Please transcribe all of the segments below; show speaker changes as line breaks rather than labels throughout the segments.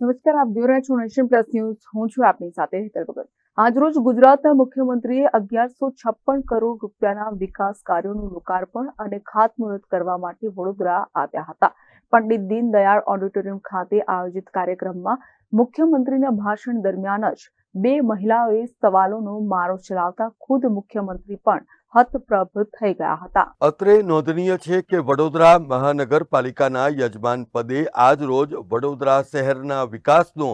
નમસ્કાર, આપ જોઈ રહ્યા છો નેશન પ્લસ ન્યૂઝ. હું છું આપની સાથે હેતલ ભગત. આજરોજ ગુજરાતના મુખ્યમંત્રીએ 1156 કરોડ રૂપિયાના વિકાસ કાર્યોનું લોકાર્પણ અને ખાતમુહૂર્ત કરવા માટે વડોદરા આવ્યા હતા. પંડિત દીનદયાળ ઓડિટોરિયમ ખાતે આયોજિત કાર્યક્રમમાં મુખ્યમંત્રીના ભાષણ દરમિયાન જ બે મહિલાઓએ સવાલોનો મારો ચલાવતા ખુદ મુખ્યમંત્રી પણ હતપ્રભ થઈ ગયા હતા.
અત્રે નોંધનીય છે કે વડોદરા મહાનગરપાલિકાના યજમાન પદે આજ રોજ વડોદરા શહેરના વિકાસનો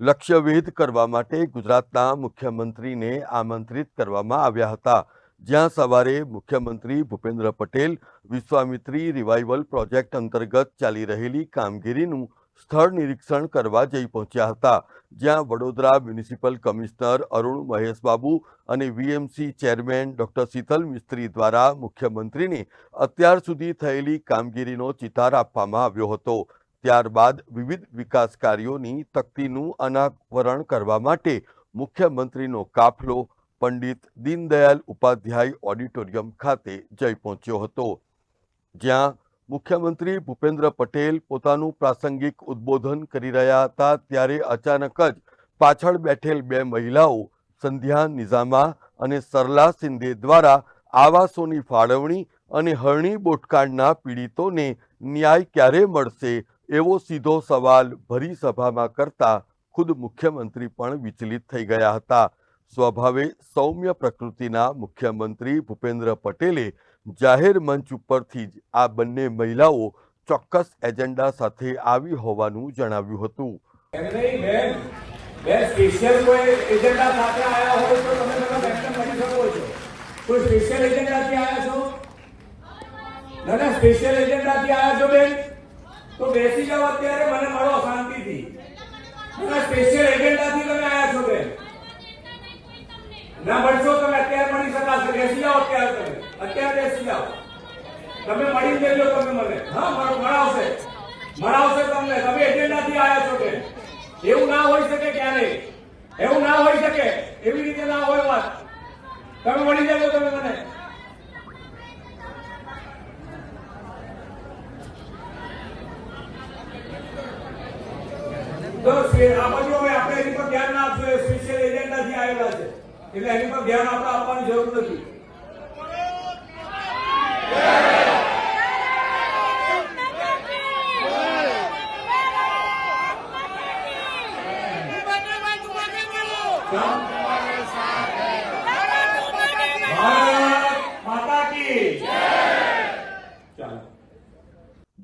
લક્ષ્યભેદ કરવા માટે ગુજરાતના મુખ્યમંત્રીને આમંત્રિત કરવામાં આવ્યા હતા. જ્યાં સવારે મુખ્યમંત્રી ભૂપેન્દ્ર પટેલ વિશ્વામિત્રી રિવાઇવલ પ્રોજેક્ટ અંતર્ગત ચાલી રહેલી કામગીરીનું સ્થળ નિરીક્ષણ કરવા જઈ પહોંચ્યા હતા. જ્યાં વડોદરા મ્યુનિસિપલ કમિશનર અરુણ મહેશબાબુ અને વીએમસી ચેરમેન ડોક્ટર શીતલ મિસ્ત્રી દ્વારા મુખ્યમંત્રીને અત્યાર સુધી થયેલી કામગીરીનો ચિતાર આપવામાં આવ્યો હતો. ત્યારબાદ વિવિધ વિકાસ કાર્યોની તકતીનું અનાવરણ કરવા માટે મુખ્યમંત્રીનો કાફલો પંડિત દીનદયાળ ઉપાધ્યાય ઓડિટોરિયમ ખાતે જઈ પહોંચ્યો હતો. જ્યાં મુખ્યમંત્રી ભૂપેન્દ્ર પટેલ પોતાનું પ્રાસંગિક ઉદ્બોધન કરી રહ્યા હતા ત્યારે અચાનક જ પાછળ બેઠેલ બે મહિલાઓ સંધ્યા નિઝામા અને સરલા સિંધે દ્વારા આવાસોની ફાળવણી અને હરણી બોટકાંડના પીડિતોને ન્યાય ક્યારે મળશે એવો સીધો સવાલ ભરી સભામાં કરતા ખુદ મુખ્યમંત્રી પણ વિચલિત થઈ ગયા હતા. સ્વભાવે સૌમ્ય પ્રકૃતિના મુખ્યમંત્રી ભૂપેન્દ્ર પટેલે જાહેર મંચ ઉપરથી જ આ બંને મહિલાઓ ચોક્કસ એજન્ડા સાથે આવી હોવાનું જણાવ્યું હતું.
તો બેસી જાઓ, અત્યારે મને મળો શાંતિથી. સ્પેશિયલ એજન્ડાથી તમે આયા છો બેન, ના મળશો તમે અત્યારે મળી શકાશે. બેસી જાઓ અત્યારે બેસી જાઓ. તમે મળી દેજો તમે મને. હા, મળાવશે તમને. તમે એજન્ડાથી આયા છો બેન. એવું ના હોઈ શકે ક્યારે, એવું ના હોઈ શકે, એવી રીતે ના હોય વાત. તમે મળી દેજો તમે મને. તો આ બાજુ હવે આપણે એની પર ધ્યાન ના આપશું. સ્પેશિયલ એજન્ડાથી આવેલા છે એટલે એની પર ધ્યાન આપણે આપવાની જરૂર નથી.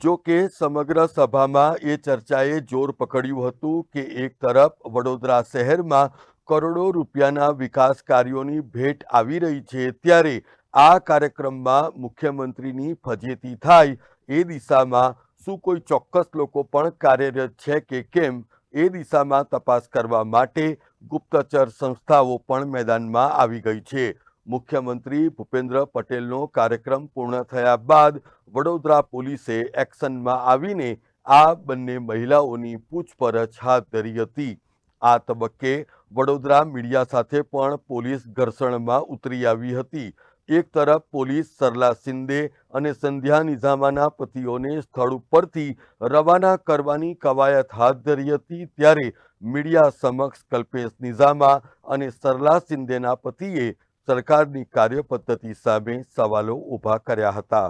જો કે સમગ્ર સભામાં એ ચર્ચાએ જોર પકડ્યું હતું કે એક તરફ વડોદરા શહેરમાં કરોડો રૂપિયાના વિકાસ કાર્યોની ભેટ આવી રહી છે, ત્યારે આ કાર્યક્રમમાં મુખ્યમંત્રીની ફજેતી થાય એ દિશામાં શું કોઈ ચોક્કસ લોકો પણ કાર્યરત છે કે કેમ એ દિશામાં તપાસ કરવા માટે ગુપ્તચર સંસ્થાઓ પણ મેદાનમાં આવી ગઈ છે. મુખ્યમંત્રી ભૂપેન્દ્ર પટેલનો કાર્યક્રમ પૂર્ણ થયા બાદ વડોદરા પોલીસે એક્શનમાં આવીને આ બંને મહિલાઓની પૂછપરછ હાથ ધરી હતી. આ તબક્કે વડોદરા મીડિયા સાથે પણ પોલીસ ઘર્ષણમાં ઉતરી આવી હતી. એક તરફ પોલીસ સરલા સિંધે અને સંધ્યા નિઝામાના પતિઓને સ્થળ ઉપરથી રવાના કરવાની કવાયત હાથ ધરી હતી, ત્યારે મીડિયા સમક્ષ કલ્પેશ નિઝામા અને સરલા સિંધેના પતિએ સરકારની કાર્યપદ્ધતિ સામે સવાલો ઊભા કર્યા હતા.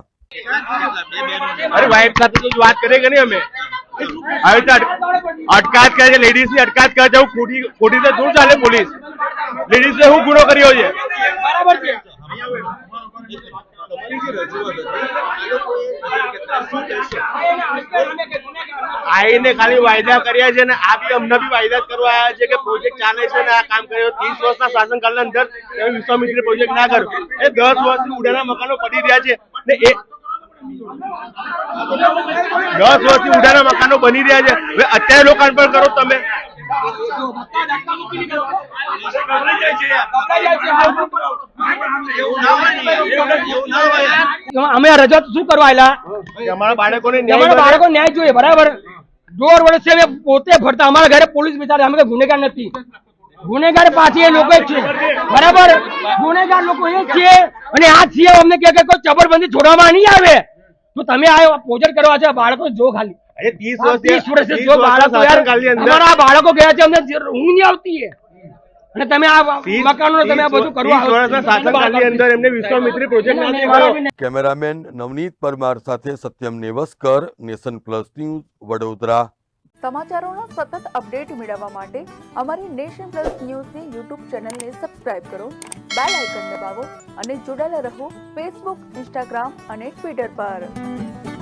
અરે વાઇફ સાથે તો વાત કરેંगे नहीं हमें. હવે તો અટકાયત કરે છે, લેડીઝ ની અટકાયત કરે છે. ખોટી તો દૂર ચાલે પોલીસ. લેડીઝ ને હું ગુનો કર્યો છે? બરાબર છે. આઈને ખાલી વાયદા કર્યા છે ને આ બી અમને બી વાયદા કરવા આવ્યા છે કે પ્રોજેક્ટ ચાલે છે ને આ કામ કર્યો. 30 વર્ષના શાસનકાળના અંદર વિશ્વામિત્રી પ્રોજેક્ટ ના કર્યો. એ 10 વર્ષથી ઉડાના મકાનો પડી રહ્યા છે ને એ 10 વર્ષથી ઉડાના મકાનો બની રહ્યા છે. હવે અત્યારે લોકાર્પણ પર કરો તમે.
અમે રજૂઆત શું કરવા આવેલા?
અમારા બાળકોને
ન્યાય જોઈએ. બરાબર, 1.5 વર્ષથી અમે પોતે ફરતા. અમારા ઘરે પોલીસ વિચારે અમે ગુનેગાર નથી. ગુનેગાર પાછી એ લોકો જ છે. બરાબર, ગુનેગાર લોકો એ છે અને આ છીએ અમને કે કોઈ જબરબંધી છોડવામાં નહીં આવે. તો તમે આ પ્રોજેક્ટ કરવા છે બાળકો જો ખાલી
અરે 30
30 વર્ષથી
વર્ષ
જો બાળકો યાર
શાસનકાળની અંદર
અમારા બાળકો ગયા છે અમને ઊંઘ નહીં આવતી છે અને તમે આ મકાનો તમે આ બધું
30 વર્ષના શાસનકાળની અંદર એમને વિશ્વામિત્રી પ્રોજેક્ટ ના દેવાનો.
કેમેરામેન નવનીત પરમાર સાથે Satyam Nevaskar, Nation Plus News, Vadodara.
સમાચારોના સતત અપડેટ મેળવવા માટે અમારી નેશન પ્લસ ન્યૂઝની યુટ્યુબ ચેનલને સબસ્ક્રાઇબ કરો, બેલ આઇકન દબાવો અને જોડાયેલા રહો ફેસબુક, ઇન્સ્ટાગ્રામ અને ટ્વિટર પર.